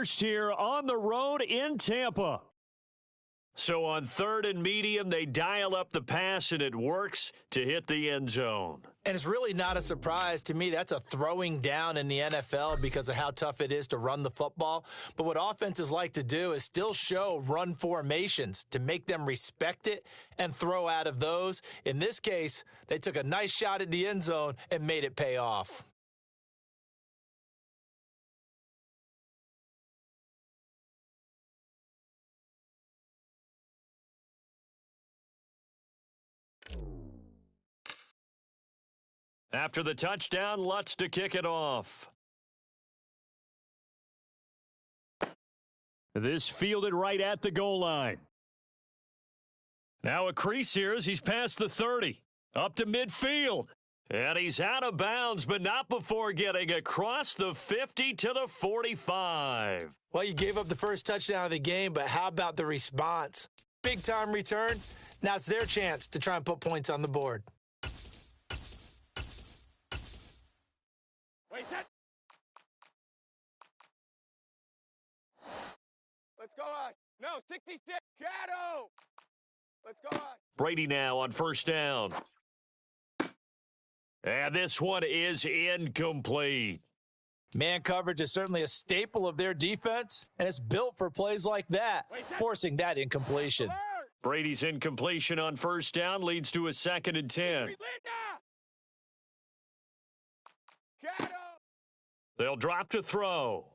first here on the road in Tampa. So on 3rd and medium, they dial up the pass, and it works to hit the end zone. And it's really not a surprise to me. That's a throwing down in the NFL because of how tough it is to run the football. But what offenses like to do is still show run formations to make them respect it and throw out of those. In this case, they took a nice shot at the end zone and made it pay off. After the touchdown, Lutz to kick it off. This fielded right at the goal line. Now a crease here as he's past the 30. Up to midfield. And he's out of bounds, but not before getting across the 50 to the 45. Well, you gave up the first touchdown of the game, but how about the response? Big-time return. Now it's their chance to try and put points on the board. Wait, set. Let's go on. No, 66. Shadow. Let's go on. Brady now on first down. And this one is incomplete. Man coverage is certainly a staple of their defense, and it's built for plays like that, forcing that incompletion. Brady's incompletion on first down leads to a 2nd and 10. Shadow. They'll drop to throw.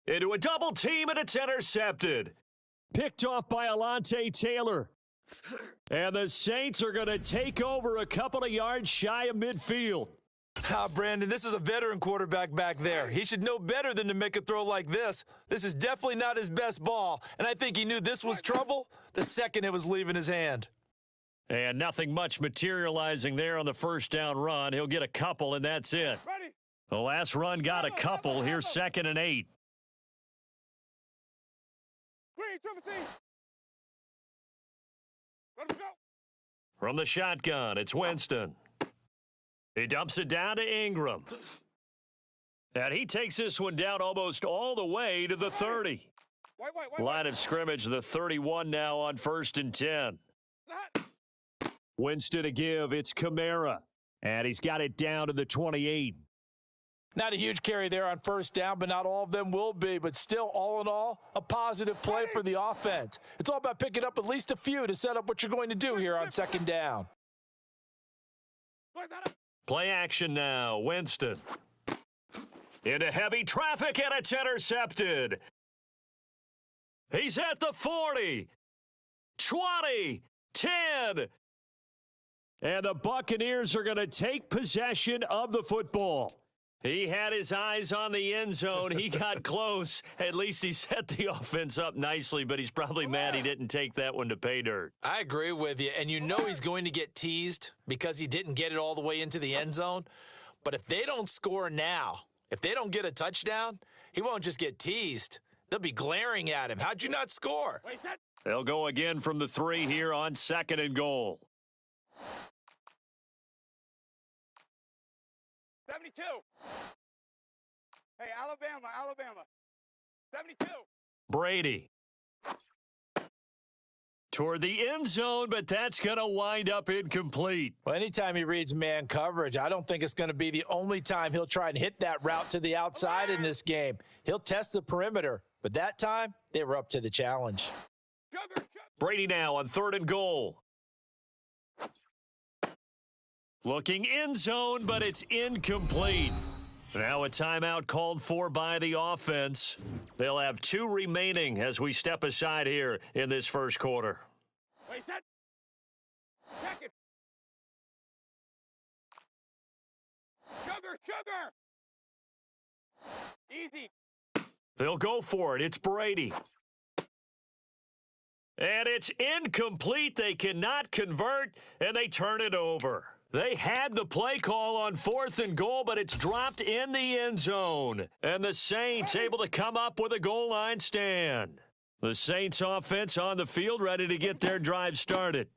Into a double team, and it's intercepted. Picked off by Alontae Taylor. And the Saints are going to take over a couple of yards shy of midfield. Brandon, this is a veteran quarterback back there. He should know better than to make a throw like this. This is definitely not his best ball, and I think he knew this was trouble the second it was leaving his hand. And nothing much materializing there on the first down run. He'll get a couple, and that's it. Ready. The last run got a couple. Here's 2nd and 8. Green, triple C. Let him go. From the shotgun, it's Winston. He dumps it down to Ingram. And he takes this one down almost all the way to the 30. Line of scrimmage, the 31 now on 1st and 10. Winston to give, it's Kamara. And he's got it down to the 28. Not a huge carry there on first down, but not all of them will be. But still, all in all, a positive play for the offense. It's all about picking up at least a few to set up what you're going to do here on 2nd down. Play action now, Winston. Into heavy traffic, and it's intercepted. He's at the 40, 20, 10. And the Buccaneers are going to take possession of the football. He had his eyes on the end zone. He got close. At least he set the offense up nicely, but he's probably mad he didn't take that one to pay dirt. I agree with you, and you know he's going to get teased because he didn't get it all the way into the end zone. But if they don't score now, if they don't get a touchdown, he won't just get teased. They'll be glaring at him. How'd you not score? They'll go again from the 3 here on 2nd and goal. 72. Hey, Alabama. 72. Brady. Toward the end zone, but that's going to wind up incomplete. Well, anytime he reads man coverage, I don't think it's going to be the only time he'll try and hit that route to the outside in this game. He'll test the perimeter, but that time, they were up to the challenge. Brady now on 3rd and goal. Looking end zone, but it's incomplete. Now a timeout called for by the offense. They'll have 2 remaining as we step aside here in this first quarter. Wait, set. Check it. Sugar. Easy. They'll go for it. It's Brady. And it's incomplete. They cannot convert, and they turn it over. They had the play call on 4th and goal, but it's dropped in the end zone. And the Saints able to come up with a goal line stand. The Saints offense on the field ready to get their drive started.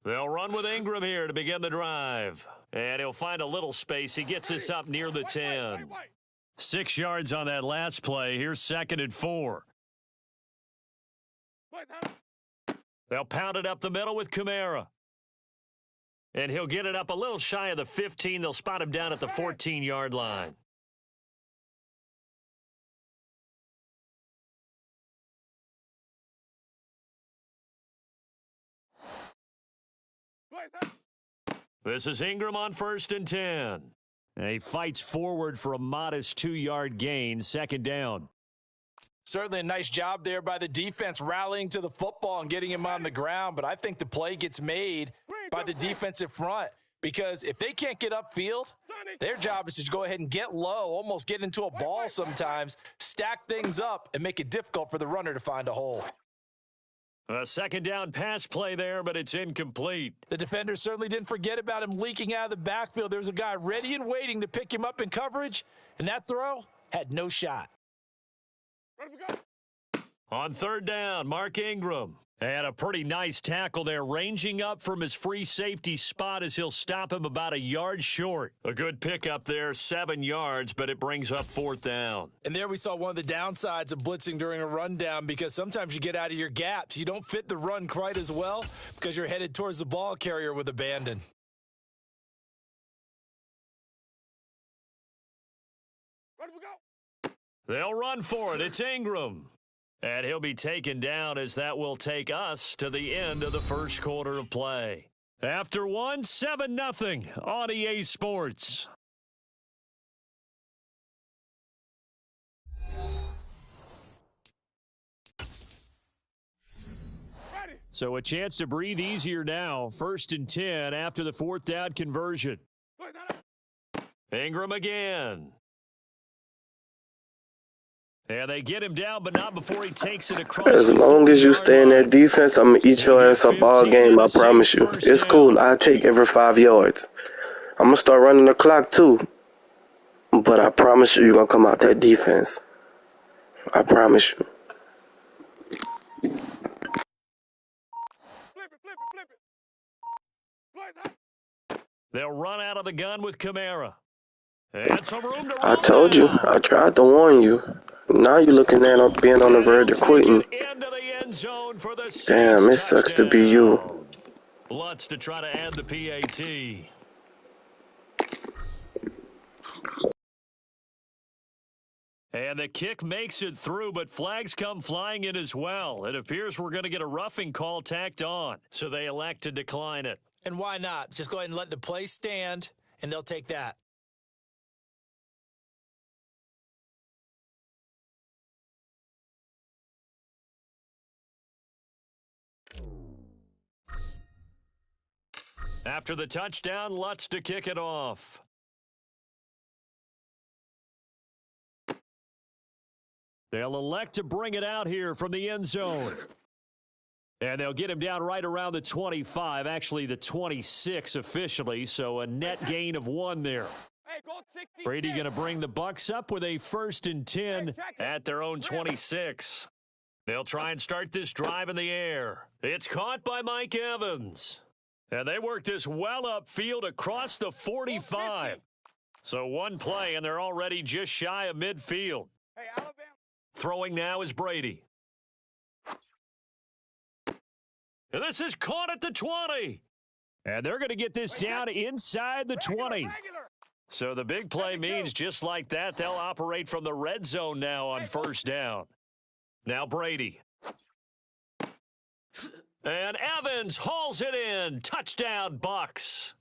They'll run with Ingram here to begin the drive. And he'll find a little space. He gets us up near the 10. 6 yards on that last play. Here's 2nd and 4. They'll pound it up the middle with Kamara. And he'll get it up a little shy of the 15. They'll spot him down at the 14-yard line. This is Ingram on 1st and 10. And he fights forward for a modest 2-yard gain, 2nd down. Certainly a nice job there by the defense rallying to the football and getting him on the ground, but I think the play gets made by the defensive front because if they can't get upfield, their job is to go ahead and get low, almost get into a ball sometimes, stack things up, and make it difficult for the runner to find a hole. A 2nd down pass play there, but it's incomplete. The defender certainly didn't forget about him leaking out of the backfield. There was a guy ready and waiting to pick him up in coverage, and that throw had no shot. On 3rd down, Mark Ingram. And a pretty nice tackle there, ranging up from his free safety spot as he'll stop him about a yard short. A good pickup there, 7 yards, but it brings up 4th down. And there we saw one of the downsides of blitzing during a rundown because sometimes you get out of your gaps. You don't fit the run quite as well because you're headed towards the ball carrier with abandon. They'll run for it. It's Ingram. And he'll be taken down as that will take us to the end of the 1st quarter of play. After 1, 7-0 on EA Sports. So a chance to breathe easier now. 1st and 10 after the 4th down conversion. Ingram again. And they get him down, but not before he takes it across. As long as you stay in that defense, I'm going to eat your ass up all game, I promise you. It's cool. I take every 5 yards. I'm going to start running the clock too. But I promise you, you're going to come out that defense. I promise you. They'll run out of the gun with Kamara. And some room to I told you. I tried to warn you. Now you're looking at being on the verge of quitting. Damn, it sucks to be you. Lutz to try to add the PAT. And the kick makes it through, but flags come flying in as well. It appears we're going to get a roughing call tacked on, so they elect to decline it. And why not? Just go ahead and let the play stand, and they'll take that. After the touchdown, Lutz to kick it off. They'll elect to bring it out here from the end zone. And they'll get him down right around the 25, actually the 26 officially, so a net gain of 1 there. Brady going to bring the Bucs up with a 1st and 10 at their own 26. They'll try and start this drive in the air. It's caught by Mike Evans. And they work this well upfield across the 45. So 1 play, and they're already just shy of midfield. Throwing now is Brady. And this is caught at the 20. And they're going to get this down inside the 20. So the big play means just like that, they'll operate from the red zone now on 1st down. Now Brady. And Evans hauls it in. Touchdown, Bucs.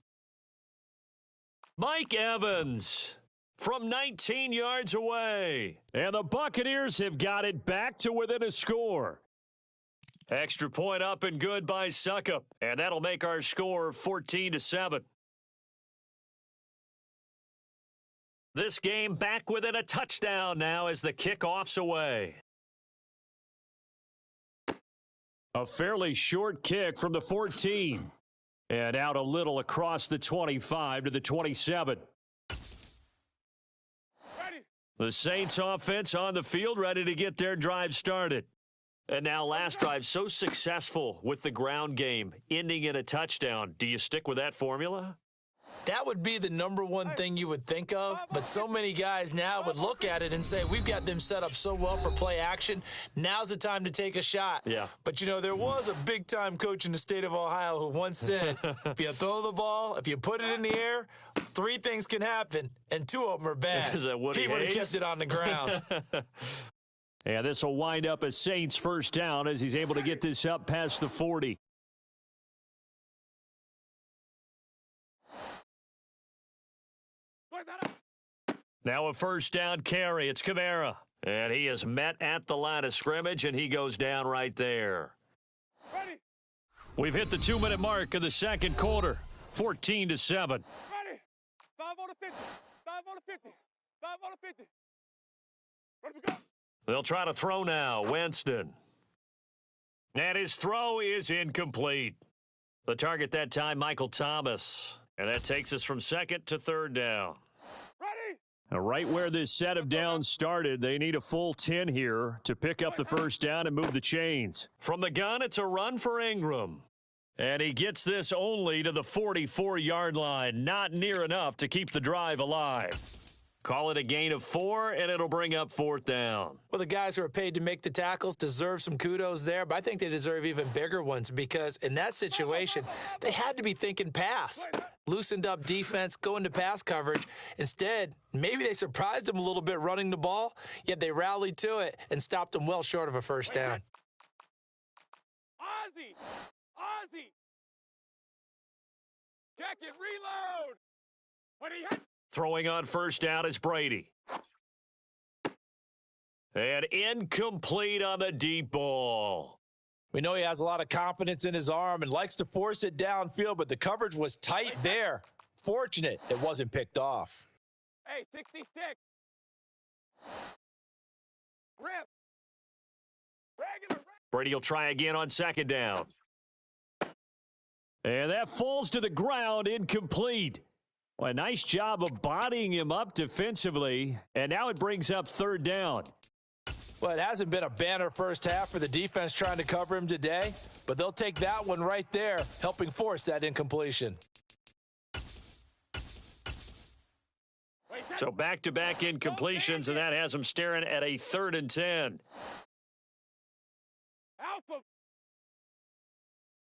Mike Evans from 19 yards away. And the Buccaneers have got it back to within a score. Extra point up and good by Suckup. And that'll make our score 14-7. This game back within a touchdown now as the kickoff's away. A fairly short kick from the 14. And out a little across the 25 to the 27. The Saints offense on the field ready to get their drive started. And now last drive so successful with the ground game, ending in a touchdown. Do you stick with that formula? That would be the number one thing you would think of, but so many guys now would look at it and say, we've got them set up so well for play action. Now's the time to take a shot. Yeah. But, you know, there was a big-time coach in the state of Ohio who once said, if you throw the ball, if you put it in the air, 3 things can happen, and 2 of them are bad. Is that Woody He would have Hayes? kept it on the ground. And this will wind up a Saints first down as he's able to get this up past the 40. Now a first down carry. It's Kamara. And he is met at the line of scrimmage, and he goes down right there. Ready. We've hit the 2-minute mark of the second quarter. 14-7. Ready. 5 on the 50. 5 on the 50. 5 on the 50. Ready, we go. They'll try to throw now. Winston. And his throw is incomplete. The target that time, Michael Thomas. And that takes us from second to third down. Ready. Now, right where this set of downs started, they need a full 10 here to pick up the first down and move the chains. From the gun, it's a run for Ingram. And he gets this only to the 44-yard line. Not near enough to keep the drive alive. Call it a gain of 4, and it'll bring up 4th down. Well, the guys who are paid to make the tackles deserve some kudos there, but I think they deserve even bigger ones because in that situation, they had to be thinking pass. Loosened up defense, going to pass coverage. Instead, maybe they surprised them a little bit running the ball, yet they rallied to it and stopped them well short of a first down. Ozzie. Ozzie. Check it. Reload. When he hit. Throwing on first down is Brady. And incomplete on the deep ball. We know he has a lot of confidence in his arm and likes to force it downfield, but the coverage was tight there. Fortunate it wasn't picked off. Hey, 66. Rip. Regular. Brady will try again on second down. And that falls to the ground, incomplete. Well, a nice job of bodying him up defensively, and now it brings up third down. Well, it hasn't been a banner first half for the defense trying to cover him today, but they'll take that one right there, helping force that incompletion. So back-to-back incompletions, and that has him staring at a 3rd and 10. Alpha.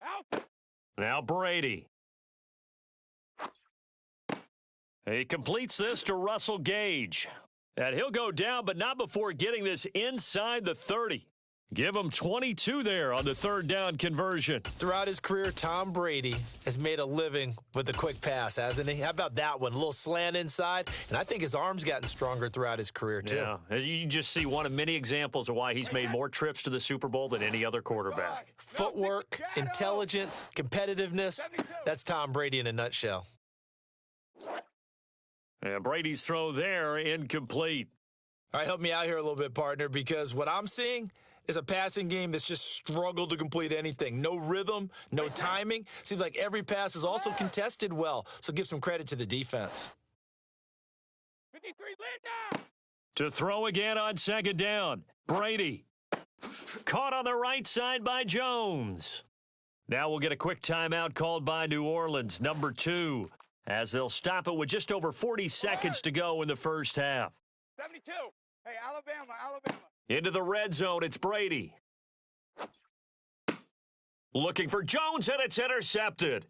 Alpha. Now Brady. He completes this to Russell Gage. And he'll go down, but not before getting this inside the 30. Give him 22 there on the 3rd down conversion. Throughout his career, Tom Brady has made a living with the quick pass, hasn't he? How about that one? A little slant inside, and I think his arm's gotten stronger throughout his career, too. Yeah, you just see one of many examples of why he's made more trips to the Super Bowl than any other quarterback. Footwork, intelligence, competitiveness, that's Tom Brady in a nutshell. And Brady's throw there, incomplete. All right, help me out here a little bit, partner, because what I'm seeing is a passing game that's just struggled to complete anything. No rhythm, no timing. Seems like every pass is also contested well, so give some credit to the defense. 53, Linda. To throw again on second down. Brady. Caught on the right side by Jones. Now we'll get a quick timeout called by New Orleans, number 2. As they'll stop it with just over 40 seconds to go in the first half. 72. Hey, Alabama. Into the red zone, it's Brady. Looking for Jones, and it's intercepted.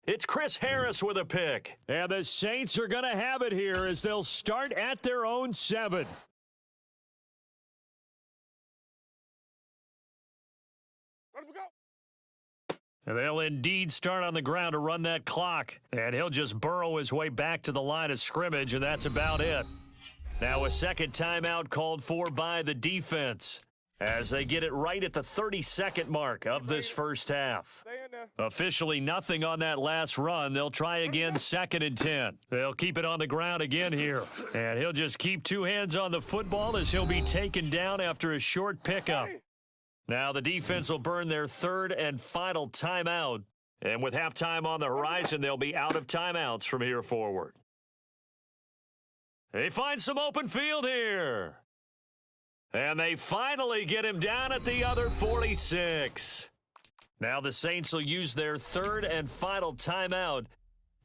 It's Chris Harris with a pick. And the Saints are going to have it here as they'll start at their own 7. Ready, we go. And they'll indeed start on the ground to run that clock. And he'll just burrow his way back to the line of scrimmage, and that's about it. Now a second timeout called for by the defense as they get it right at the 30-second mark of this first half. Stay in there. Officially nothing on that last run. They'll try again 2nd and 10. They'll keep it on the ground again here. And he'll just keep 2 hands on the football as he'll be taken down after a short pickup. Now the defense will burn their 3rd and final timeout. And with halftime on the horizon, they'll be out of timeouts from here forward. They find some open field here. And they finally get him down at the other 46. Now the Saints will use their 3rd and final timeout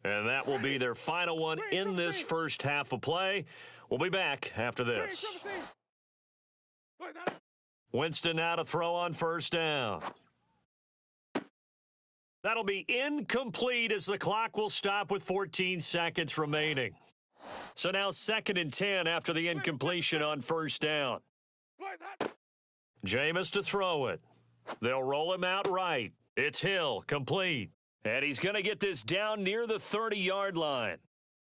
And that will be their final one in this first half of play. We'll be back after this. Winston now to throw on first down. That'll be incomplete as the clock will stop with 14 seconds remaining. So now 2nd and 10 after the incompletion on first down. Jameis to throw it. They'll roll him out right. It's Hill, complete. And he's going to get this down near the 30-yard line.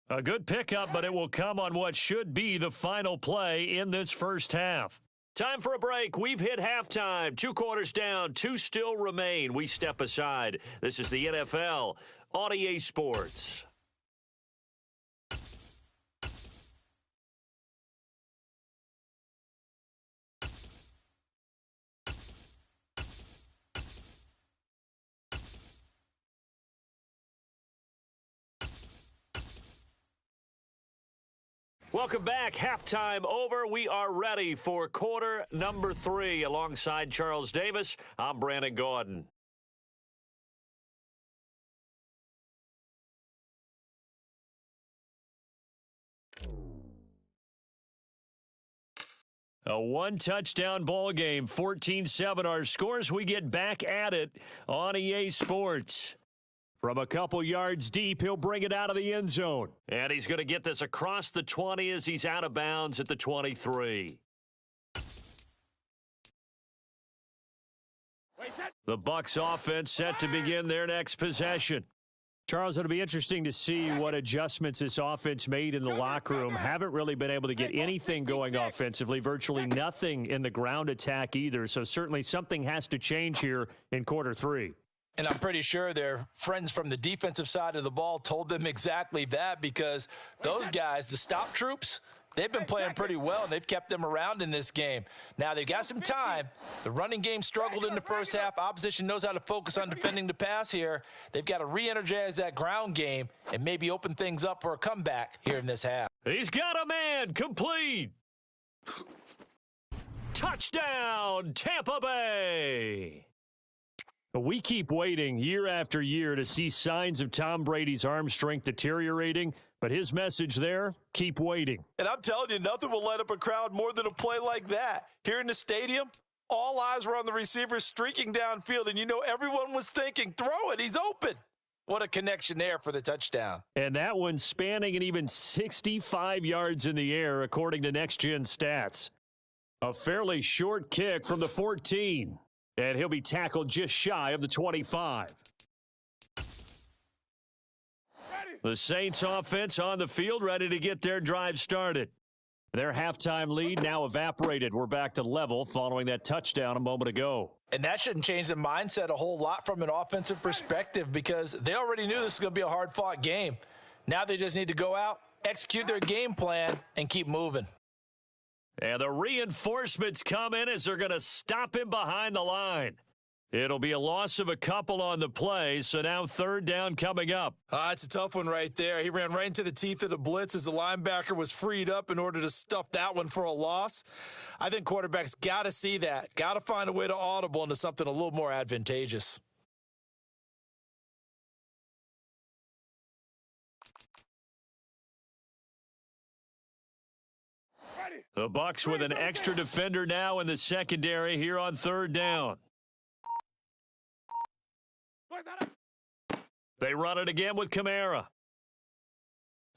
A good pickup, but it will come on what should be the final play in this first half. Time for a break. We've hit halftime. 2 quarters down, 2 still remain. We step aside. This is the NFL on EA Sports. Welcome back. Halftime over. We are ready for quarter number 3. Alongside Charles Davis, I'm Brandon Gordon. A one-touchdown ball game, 14-7 our scores. We get back at it on EA Sports. From a couple yards deep, he'll bring it out of the end zone. And he's going to get this across the 20 as he's out of bounds at the 23. The Bucs offense set to begin their next possession. Charles, it'll be interesting to see what adjustments this offense made in the locker room. Haven't really been able to get anything going offensively, virtually nothing in the ground attack either. So certainly something has to change here in quarter 3. And I'm pretty sure their friends from the defensive side of the ball told them exactly that, because those guys, the stop troops, they've been playing pretty well, and they've kept them around in this game. Now, they've got some time. The running game struggled in the first half. Opposition knows how to focus on defending the pass here. They've got to re-energize that ground game and maybe open things up for a comeback here in this half. He's got a man, complete. Touchdown, Tampa Bay. We keep waiting year after year to see signs of Tom Brady's arm strength deteriorating, but his message there, keep waiting. And I'm telling you, nothing will light up a crowd more than a play like that. Here in the stadium, all eyes were on the receiver streaking downfield, and you know everyone was thinking, throw it, he's open. What a connection there for the touchdown. And that one spanning an even 65 yards in the air, according to Next Gen Stats. A fairly short kick from the 14. And he'll be tackled just shy of the 25. The Saints offense on the field, ready to get their drive started. Their halftime lead now evaporated. We're back to level following that touchdown a moment ago. And that shouldn't change the mindset a whole lot from an offensive perspective, because they already knew this was going to be a hard-fought game. Now they just need to go out, execute their game plan, and keep moving. And the reinforcements come in as they're going to stop him behind the line. It'll be a loss of a couple on the play, so now 3rd down coming up. It's a tough one right there. He ran right into the teeth of the blitz as the linebacker was freed up in order to stuff that one for a loss. I think quarterbacks got to see that, got to find a way to audible into something a little more advantageous. The Bucs with an extra defender now in the secondary here on 3rd down. They run it again with Kamara.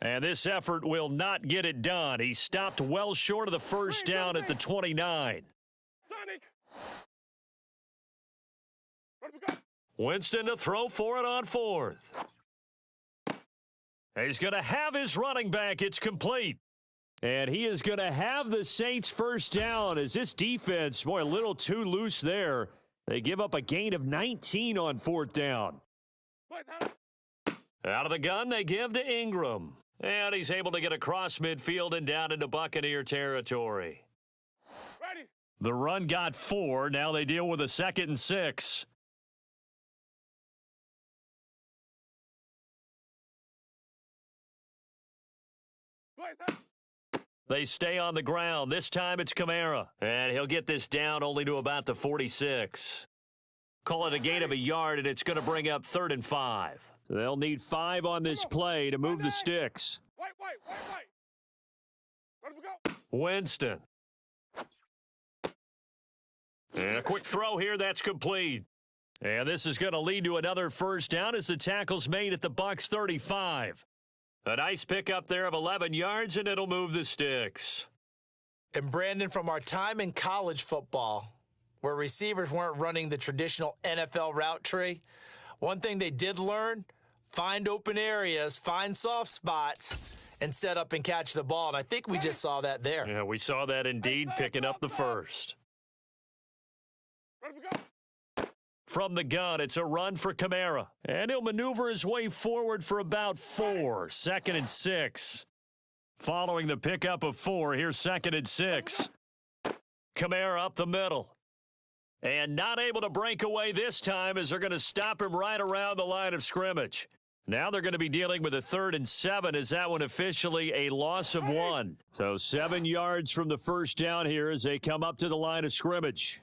And this effort will not get it done. He stopped well short of the first down at the 29. Winston to throw for it on 4th. He's going to have his running back. It's complete. And he is going to have the Saints first down as this defense, boy, a little too loose there. They give up a gain of 19 on 4th down. Out of the gun, they give to Ingram. And he's able to get across midfield and down into Buccaneer territory. The run got 4. Now they deal with a 2nd and 6. They stay on the ground. This time it's Kamara. And he'll get this down only to about the 46. Call it a gain of a yard, and it's going to bring up 3rd and 5. They'll need 5 on this play to move the sticks. Wait. Let him go. Winston. And a quick throw here, that's complete. And this is going to lead to another first down as the tackle's made at the Bucs 35. A nice pickup there of 11 yards, and it'll move the sticks. And Brandon, from our time in college football, where receivers weren't running the traditional NFL route tree, one thing they did learn, find open areas, find soft spots, and set up and catch the ball. And I think we just saw that there. Yeah, we saw that indeed, picking up the first. Let him go. From the gun, it's a run for Kamara. And he'll maneuver his way forward for about 4. 2nd and 6. Following the pickup of 4, here's 2nd and 6. Kamara up the middle. And not able to break away this time as they're going to stop him right around the line of scrimmage. Now they're going to be dealing with a 3rd and 7 as that one officially a loss of 1. So 7 yards from the first down here as they come up to the line of scrimmage.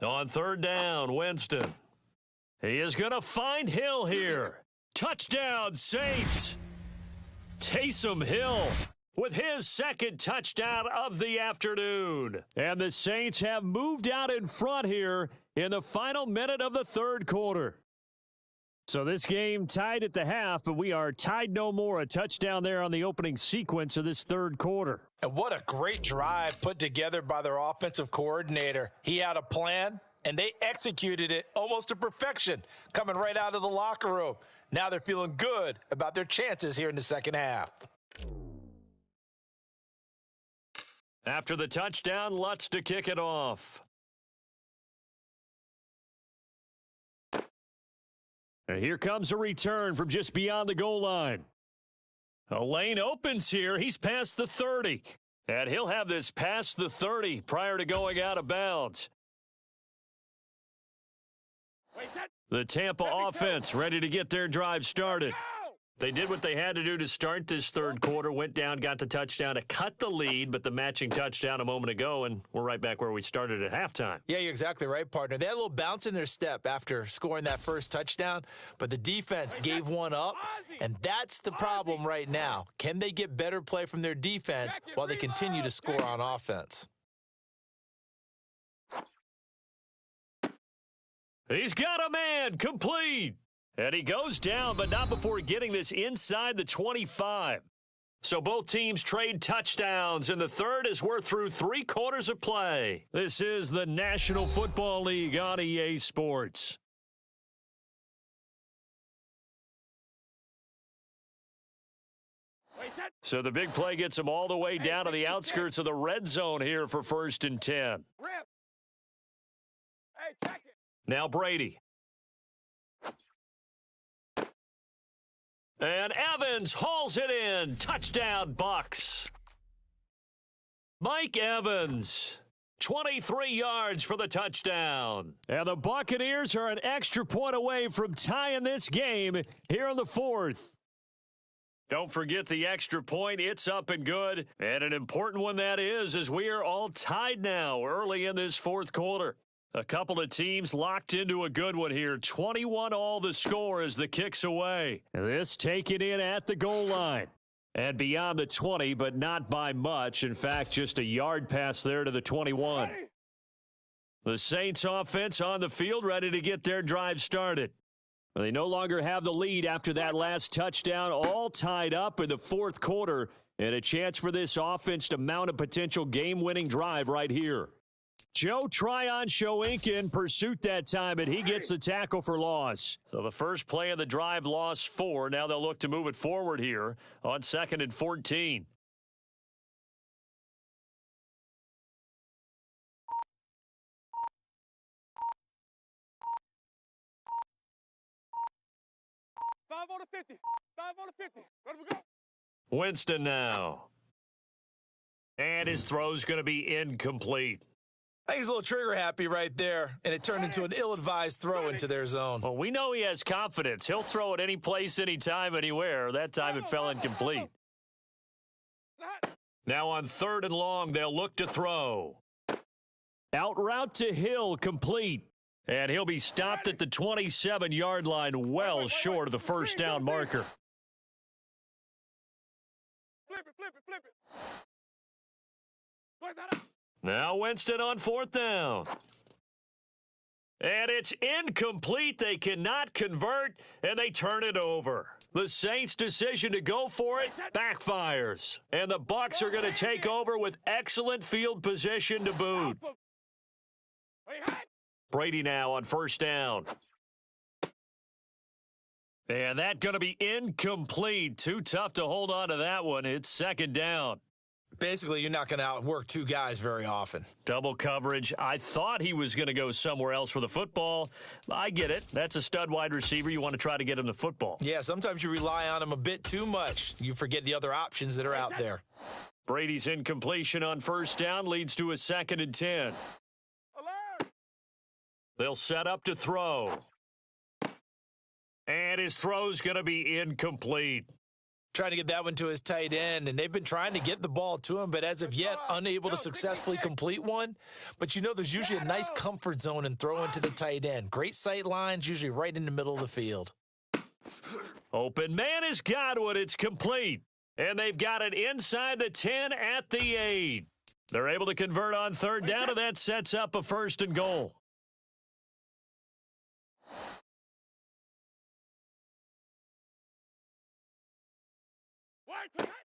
On 3rd down, Winston. He is going to find Hill here. Touchdown, Saints. Taysom Hill with his 2nd touchdown of the afternoon. And the Saints have moved out in front here in the final minute of the 3rd quarter. So this game tied at the half, but we are tied no more. A touchdown there on the opening sequence of this 3rd quarter. And what a great drive put together by their offensive coordinator. He had a plan, and they executed it almost to perfection, coming right out of the locker room. Now they're feeling good about their chances here in the second half. After the touchdown, Lutz to kick it off. And here comes a return from just beyond the goal line. A lane opens here. He's past the 30. And he'll have this past the 30 prior to going out of bounds. The Tampa offense ready to get their drive started. They did what they had to do to start this 3rd quarter, went down, got the touchdown to cut the lead, but the matching touchdown a moment ago, and we're right back where we started at halftime. Yeah, you're exactly right, partner. They had a little bounce in their step after scoring that first touchdown, but the defense gave one up, and that's the problem right now. Can they get better play from their defense while they continue to score on offense? He's got a man, complete. And he goes down, but not before getting this inside the 25. So both teams trade touchdowns, and the 3rd as we're through 3 quarters of play. This is the National Football League on EA Sports. So the big play gets them all the way down to the outskirts of the red zone here for 1st and 10. Now Brady. And Evans hauls it in. Touchdown, Bucs. Mike Evans, 23 yards for the touchdown. And the Buccaneers are an extra point away from tying this game here in the 4th. Don't forget the extra point. It's up and good. And an important one that is, as we are all tied now early in this 4th quarter. A couple of teams locked into a good one here. 21-all the score as the kick's away. This taken in at the goal line. And beyond the 20, but not by much. In fact, just a yard pass there to the 21. The Saints offense on the field ready to get their drive started. They no longer have the lead after that last touchdown, all tied up in the 4th quarter. And a chance for this offense to mount a potential game-winning drive right here. Joe Tryon-Shoyinka in pursuit that time, and he gets the tackle for loss. So the first play of the drive lost 4. Now they'll look to move it forward here on 2nd and 14. Five on the 50. 5 on the 50. Let him go. Winston now. And his throw's going to be incomplete. I think he's a little trigger happy right there, and it turned into an ill-advised throw into their zone. Well, we know he has confidence. He'll throw it any place, anytime, anywhere. That time it fell incomplete. Now on 3rd and long, they'll look to throw. Out route to Hill, complete. And he'll be stopped at the 27-yard line, well short of the first down marker. Flip it. Flip it. Now Winston on fourth down. And it's incomplete. They cannot convert, and they turn it over. The Saints' decision to go for it backfires. And the Bucs are going to take over with excellent field position to boot. Brady now on first down. And that's going to be incomplete. Too tough to hold on to that one. It's second down. Basically, you're not going to outwork two guys very often. Double coverage. I thought he was going to go somewhere else for the football. I get it. That's a stud wide receiver. You want to try to get him the football. Yeah, sometimes you rely on him a bit too much. You forget the other options that are out there. Brady's incompletion on first down leads to a 2nd and 10. They'll set up to throw. And his throw's going to be incomplete. Trying to get that one to his tight end, and they've been trying to get the ball to him, but as of yet, unable to successfully complete one. But you know, there's usually a nice comfort zone in throwing to the tight end. Great sight lines, usually right in the middle of the field. Open man has got one. It's complete. And they've got it inside the 10 at the 8. They're able to convert on third down, and that sets up a 1st and goal.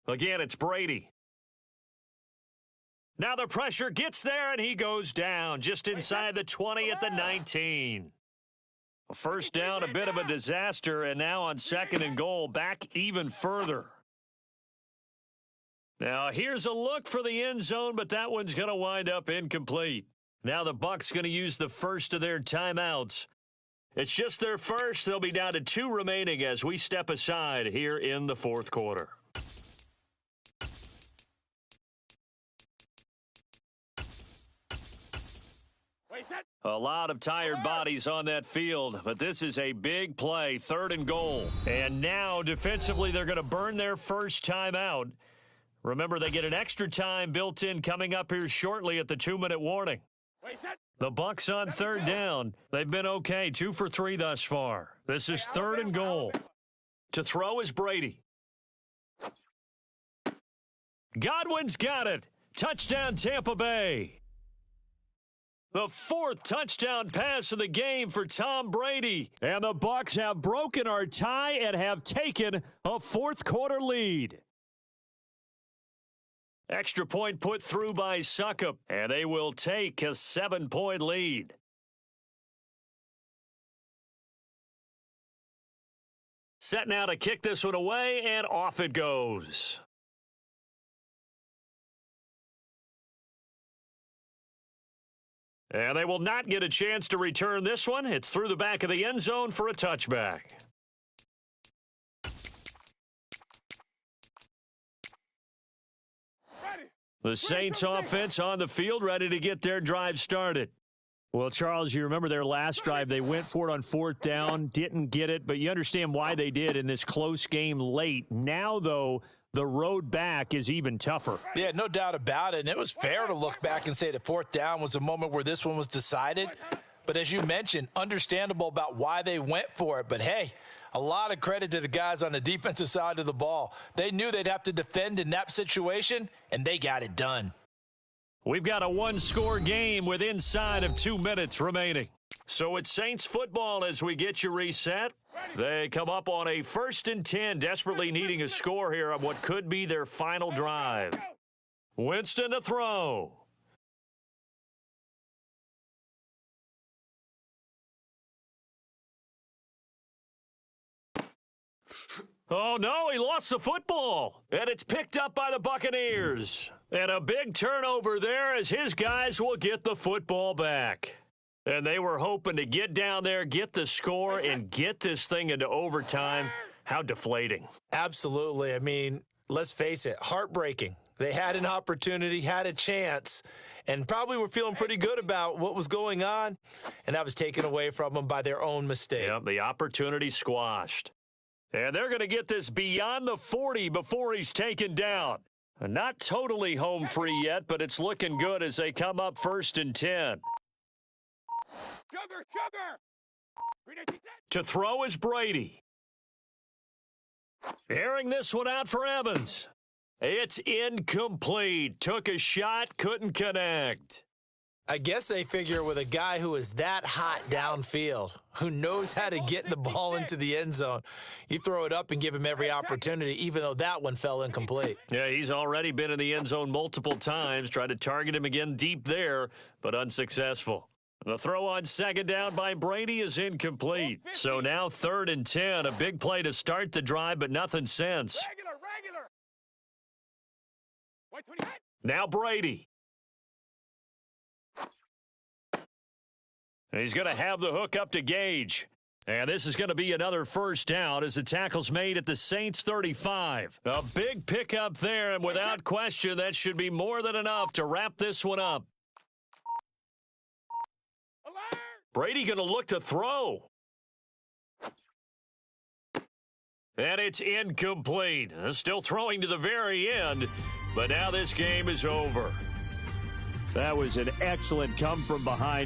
Again, it's Brady. Now the pressure gets there, and he goes down just inside the 20 at the 19. First down, a bit of a disaster, and now on 2nd and goal, back even further. Now here's a look for the end zone, but that one's going to wind up incomplete. Now the Bucs going to use the first of their timeouts. It's just their first. They'll be down to 2 remaining as we step aside here in the 4th quarter. A lot of tired bodies on that field, but this is a big play, 3rd and goal. And now, defensively, they're going to burn their first timeout. Remember, they get an extra time built in coming up here shortly at the 2-minute warning. The Bucs on 3rd down. They've been okay, 2 for 3 thus far. This is 3rd and goal. To throw is Brady. Godwin's got it. Touchdown, Tampa Bay. The 4th touchdown pass of the game for Tom Brady. And the Bucs have broken our tie and have taken a 4th quarter lead. Extra point put through by Suckup, and they will take a 7-point lead. Set now to kick this one away, and off it goes. And they will not get a chance to return this one. It's through the back of the end zone for a touchback. The Saints offense on the field, ready to get their drive started. Well, Charles, you remember their last drive. They went for it on 4th down, didn't get it, but you understand why they did in this close game late. Now, though, the road back is even tougher. Yeah, no doubt about it. And it was fair to look back and say the 4th down was a moment where this one was decided. But as you mentioned, understandable about why they went for it. But, hey, a lot of credit to the guys on the defensive side of the ball. They knew they'd have to defend in that situation, and they got it done. We've got a 1-score game with inside of 2 minutes remaining. So it's Saints football as we get you reset. They come up on a 1st and 10, desperately needing a score here on what could be their final drive. Winston to throw. Oh, no, he lost the football, and it's picked up by the Buccaneers. And a big turnover there as his guys will get the football back. And they were hoping to get down there, get the score, and get this thing into overtime. How deflating. Absolutely. I mean, let's face it, heartbreaking. They had an opportunity, had a chance, and probably were feeling pretty good about what was going on, and that was taken away from them by their own mistake. Yeah, the opportunity squashed. And they're going to get this beyond the 40 before he's taken down. Not totally home free yet, but it's looking good as they come up 1st and 10. Sugar, sugar. To throw is Brady. Airing this one out for Evans. It's incomplete. Took a shot, couldn't connect. I guess they figure with a guy who is that hot downfield, who knows how to get the ball into the end zone, you throw it up and give him every opportunity, even though that one fell incomplete. Yeah, he's already been in the end zone multiple times. Tried to target him again deep there, but unsuccessful. The throw on second down by Brady is incomplete. So now 3rd and 10. A big play to start the drive, but nothing since. Regular. Now Brady. And he's going to have the hook up to Gage. And this is going to be another first down as the tackle's made at the Saints 35. A big pickup there, and without question, that should be more than enough to wrap this one up. Alert! Brady going to look to throw. And it's incomplete. Still throwing to the very end, but now this game is over. That was an excellent come from behind.